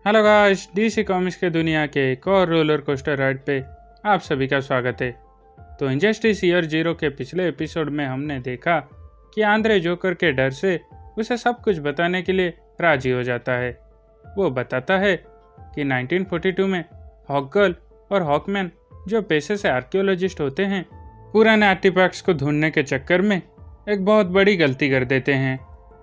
Hello guys, DC comics के दुनिया के एक और रोलर कोस्टर राइड पे आप सभी का स्वागत है। तो इंजस्टिस ईयर 0 के पिछले एपिसोड में हमने देखा कि आंद्रे जोकर के डर से उसे सब कुछ बताने के लिए राजी हो जाता है। वो बताता है कि 1942 में हॉकगर्ल और हॉकमैन, जो पेशे से आर्कियोलॉजिस्ट होते हैं, पुराने आर्टिफैक्ट्स को ढूंढने के चक्कर में एक बहुत बड़ी गलती कर देते हैं।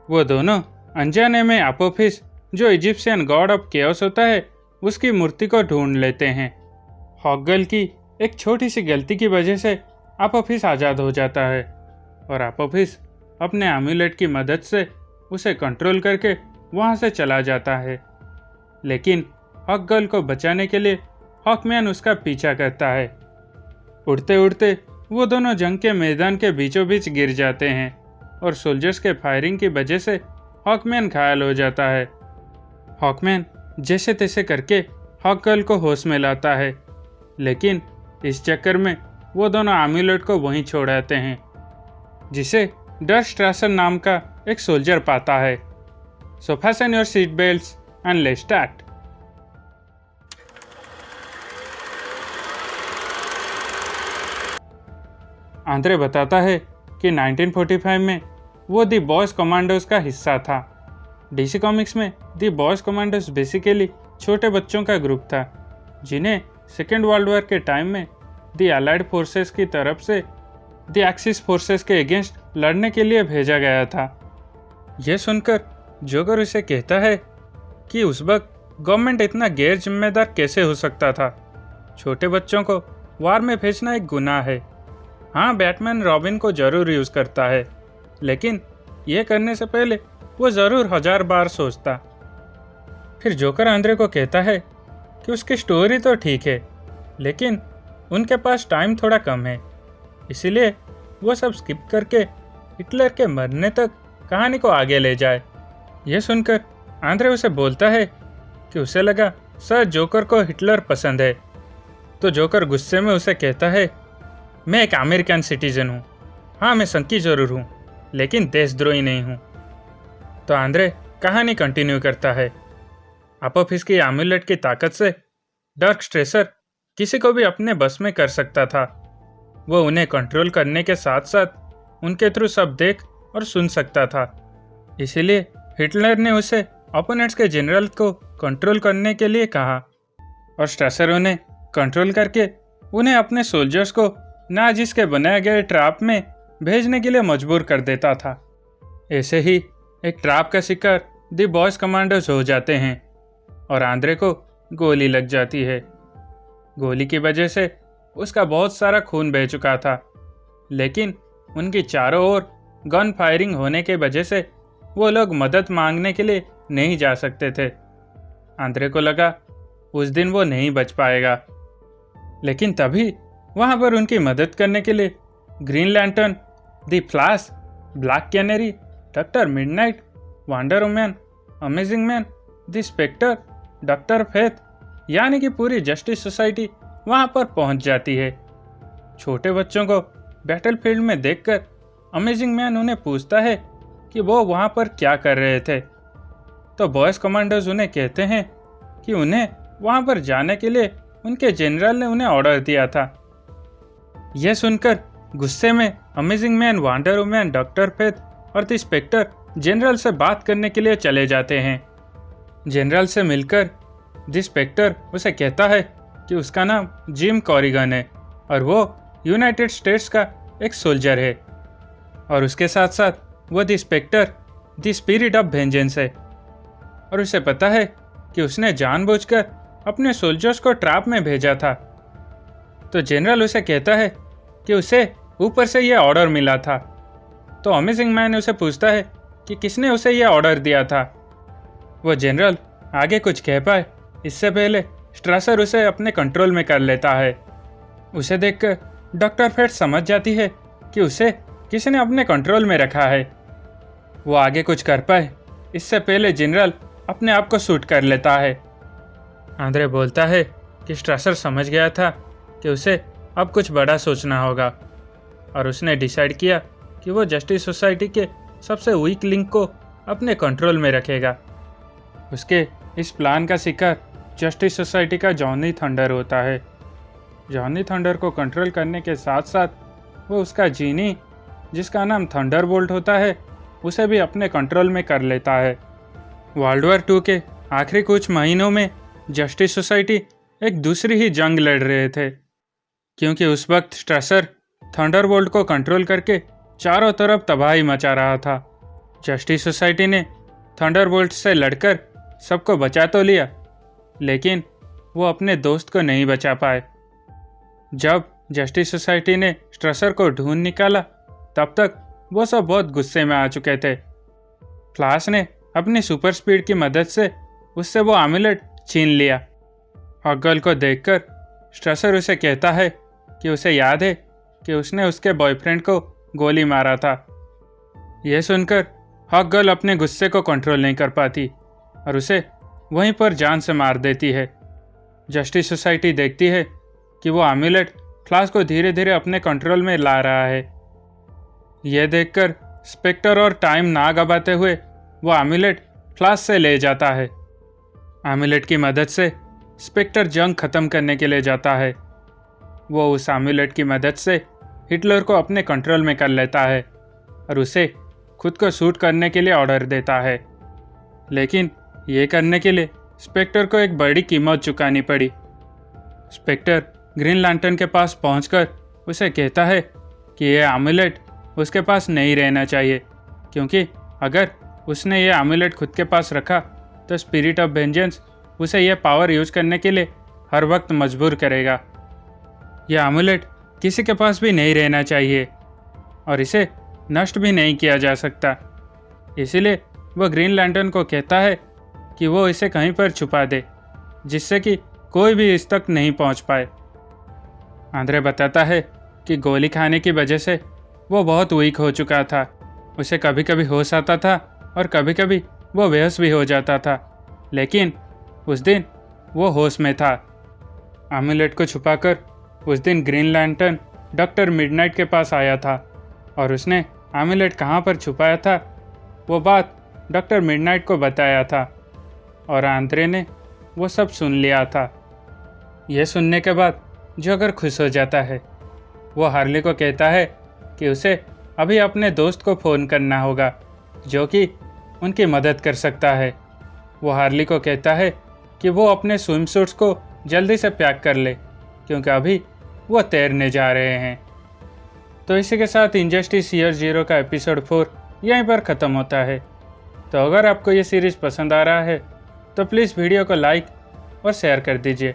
वो दोनों अनजाने में अपोफिस, जो इजिप्शियन गॉड ऑफ केओस होता है, उसकी मूर्ति को ढूंढ लेते हैं। हॉकगर्ल की एक छोटी सी गलती की वजह से अपोफिस आज़ाद हो जाता है और अपोफिस अपने एम्यूलेट की मदद से उसे कंट्रोल करके वहां से चला जाता है। लेकिन हॉकगर्ल को बचाने के लिए हॉकमैन उसका पीछा करता है। उड़ते उड़ते वो दोनों जंग के मैदान के बीचों बीच गिर जाते हैं और सोल्जर्स के फायरिंग की वजह से हॉकमैन घायल हो जाता है। हॉकमैन जैसे तैसे करके हॉकगर्ल को होश में लाता है, लेकिन इस चक्कर में वो दोनों एम्यूलेट को वहीं छोड़ आते हैं, जिसे डर स्ट्रासन नाम का एक सोल्जर पाता है। सो fashion your seat belts and let's start. Andre बताता है कि 1945 में वो दी बॉयज कमांडोज का हिस्सा था। डीसी कॉमिक्स में दी बॉयज कमांडोज बेसिकली छोटे बच्चों का ग्रुप था, जिन्हें सेकेंड वर्ल्ड वॉर के टाइम में दी अलाइड फोर्सेस की तरफ से दी एक्सिस फोर्सेस के अगेंस्ट लड़ने के लिए भेजा गया था। यह सुनकर जोकर उसे कहता है कि उस वक्त गवर्नमेंट इतना गैर जिम्मेदार कैसे हो सकता था। छोटे बच्चों को वार में भेजना एक गुनाह है। हाँ, बैटमैन रॉबिन को जरूर यूज़ करता है, लेकिन यह करने से पहले वो ज़रूर 1000 बार सोचता। फिर जोकर आंद्रे को कहता है कि उसकी स्टोरी तो ठीक है, लेकिन उनके पास टाइम थोड़ा कम है, इसीलिए वो सब स्किप करके हिटलर के मरने तक कहानी को आगे ले जाए। यह सुनकर आंद्रे उसे बोलता है कि उसे लगा शायद जोकर को हिटलर पसंद है। तो जोकर गुस्से में उसे कहता है, मैं एक अमेरिकन सिटीजन हूँ। हाँ, मैं संकी जरूर हूँ, लेकिन देशद्रोही नहीं हूँ। तो आंद्रे कहानी कंटिन्यू करता है। अपोफिस की एम्यूलेट की ताकत से डार्क स्ट्रेसर किसी को भी अपने बस में कर सकता था। वो उन्हें कंट्रोल करने के साथ साथ उनके थ्रू सब देख और सुन सकता था। इसीलिए हिटलर ने उसे ओपोनेंट्स के जनरल को कंट्रोल करने के लिए कहा और स्ट्रेसर उन्हें कंट्रोल करके उन्हें अपने सोल्जर्स को नाजिस के बनाए गए ट्रैप में भेजने के लिए मजबूर कर देता था। ऐसे ही एक ट्रैप का शिकार दी बॉयज कमांडोज हो जाते हैं और आंद्रे को गोली लग जाती है। गोली की वजह से उसका बहुत सारा खून बह चुका था, लेकिन उनकी चारों ओर गन फायरिंग होने के वजह से वो लोग मदद मांगने के लिए नहीं जा सकते थे। आंद्रे को लगा उस दिन वो नहीं बच पाएगा, लेकिन तभी वहां पर उनकी मदद करने के लिए Green Lantern, the Flash, Black Canary, Doctor Midnight, Wonder Woman, Amazing Man, the Spectre, Doctor Fate, यानी कि पूरी जस्टिस सोसाइटी वहां पर पहुंच जाती है। छोटे बच्चों को बैटलफील्ड में देखकर अमेजिंग मैन उन्हें पूछता है कि वो वहां पर क्या कर रहे थे। तो बॉयज कमांडर्स उन्हें कहते हैं कि उन्हें वहां पर जाने के लिए उनके जनरल ने उन्हें ऑर्डर दिया था। यह सुनकर गुस्से में amazing man, wonder woman, doctor faith और द स्पेक्टर जनरल से बात करने के लिए चले जाते हैं। जनरल से मिलकर द स्पेक्टर उसे कहता है कि उसका नाम जिम कॉरिगन है और वो यूनाइटेड स्टेट्स का एक सोल्जर है और उसके साथ साथ वो the Spectre the Spirit of Vengeance है और उसे पता है कि उसने जानबूझकर अपने सोल्जर्स को ट्रैप में भेजा था। तो जनरल उसे कहता है कि उसे ऊपर से यह ऑर्डर मिला था। तो अमेजिंग मैन उसे पूछता है कि किसने उसे यह ऑर्डर दिया था। वो जनरल आगे कुछ कह पाए इससे पहले स्ट्रासर उसे अपने कंट्रोल में कर लेता है। उसे देखकर डॉक्टर फेट समझ जाती है कि उसे किसी ने अपने कंट्रोल में रखा है। वो आगे कुछ कर पाए इससे पहले जनरल अपने आप को शूट कर लेता है। आंद्रे बोलता है कि स्ट्रासर समझ गया था कि उसे अब कुछ बड़ा सोचना होगा और उसने डिसाइड किया कि वो जस्टिस सोसाइटी के सबसे वीक लिंक को अपने कंट्रोल में रखेगा। उसके इस प्लान का शिकार जस्टिस सोसाइटी का जॉनी थंडर होता है। जॉनी थंडर को कंट्रोल करने के साथ साथ वो उसका जीनी, जिसका नाम थंडरबोल्ट होता है, उसे भी अपने कंट्रोल में कर लेता है। वर्ल्ड वॉर 2 के आखिरी कुछ महीनों में जस्टिस सोसाइटी एक दूसरी ही जंग लड़ रहे थे, क्योंकि उस वक्त स्ट्रेसर थंडरबोल्ट को कंट्रोल करके चारों तरफ तबाही मचा रहा था। जस्टिस सोसाइटी ने थंडरबोल्ट से लड़कर सबको बचा तो लिया, लेकिन वो अपने दोस्त को नहीं बचा पाए। जब जस्टिस सोसाइटी ने स्ट्रेसर को ढूंढ निकाला, तब तक वो सब बहुत गुस्से में आ चुके थे। फ्लैश ने अपनी सुपर स्पीड की मदद से उससे वो आमुलेट छीन लिया। हॉकगर्ल को देखकर स्ट्रेसर उसे कहता है कि उसे याद है कि उसने उसके बॉयफ्रेंड को गोली मारा था। यह सुनकर हॉकगर्ल अपने गुस्से को कंट्रोल नहीं कर पाती और उसे वहीं पर जान से मार देती है। जस्टिस सोसाइटी देखती है कि वो आमुलेट फ्लैश को धीरे धीरे अपने कंट्रोल में ला रहा है। यह देखकर स्पेक्टर और टाइम ना गवाते हुए वो आमुलेट फ्लैश से ले जाता है। आमुलेट की मदद से स्पेक्टर जंग खत्म करने के लिए जाता है। वो उस आमुलेट की मदद से हिटलर को अपने कंट्रोल में कर लेता है और उसे खुद को शूट करने के लिए ऑर्डर देता है। लेकिन ये करने के लिए स्पेक्टर को एक बड़ी कीमत चुकानी पड़ी। स्पेक्टर ग्रीन लैंटर्न के पास पहुंचकर उसे कहता है कि यह आमुलेट उसके पास नहीं रहना चाहिए, क्योंकि अगर उसने ये आमुलेट खुद के पास रखा तो स्पिरिट ऑफ वेंजेंस उसे यह पावर यूज करने के लिए हर वक्त मजबूर करेगा। यह आमुलेट किसी के पास भी नहीं रहना चाहिए और इसे नष्ट भी नहीं किया जा सकता। इसीलिए वह ग्रीन लैंटर्न को कहता है कि वो इसे कहीं पर छुपा दे, जिससे कि कोई भी इस तक नहीं पहुंच पाए। आंद्रे बताता है कि गोली खाने की वजह से वो बहुत वीक हो चुका था। उसे कभी कभी होश आता था और कभी कभी वो बेहोश भी हो जाता था, लेकिन उस दिन वो होश में था। आमुलेट को छुपाकर उस दिन ग्रीन लैंटर्न डॉक्टर मिडनाइट के पास आया था और उसने आमुलेट कहाँ पर छुपाया था वो बात डॉक्टर मिडनाइट को बताया था और आंद्रे ने वो सब सुन लिया था। यह सुनने के बाद जोकर खुश हो जाता है। वो हार्ली को कहता है कि उसे अभी अपने दोस्त को फ़ोन करना होगा, जो कि उनकी मदद कर सकता है। वो हार्ली को कहता है कि वो अपने स्विम सूट्स को जल्दी से पैक कर ले, क्योंकि अभी वो तैरने जा रहे हैं। तो इसी के साथ इनजस्टिस ईयर 0 का एपिसोड 4 यहीं पर ख़त्म होता है। तो अगर आपको ये सीरीज़ पसंद आ रहा है तो प्लीज़ वीडियो को लाइक और शेयर कर दीजिए,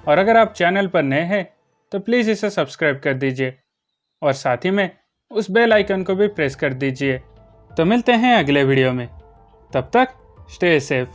और अगर आप चैनल पर नए हैं तो प्लीज़ इसे सब्सक्राइब कर दीजिए और साथ ही में उस बेल आइकन को भी प्रेस कर दीजिए। तो मिलते हैं अगले वीडियो में, तब तक स्टे सेफ।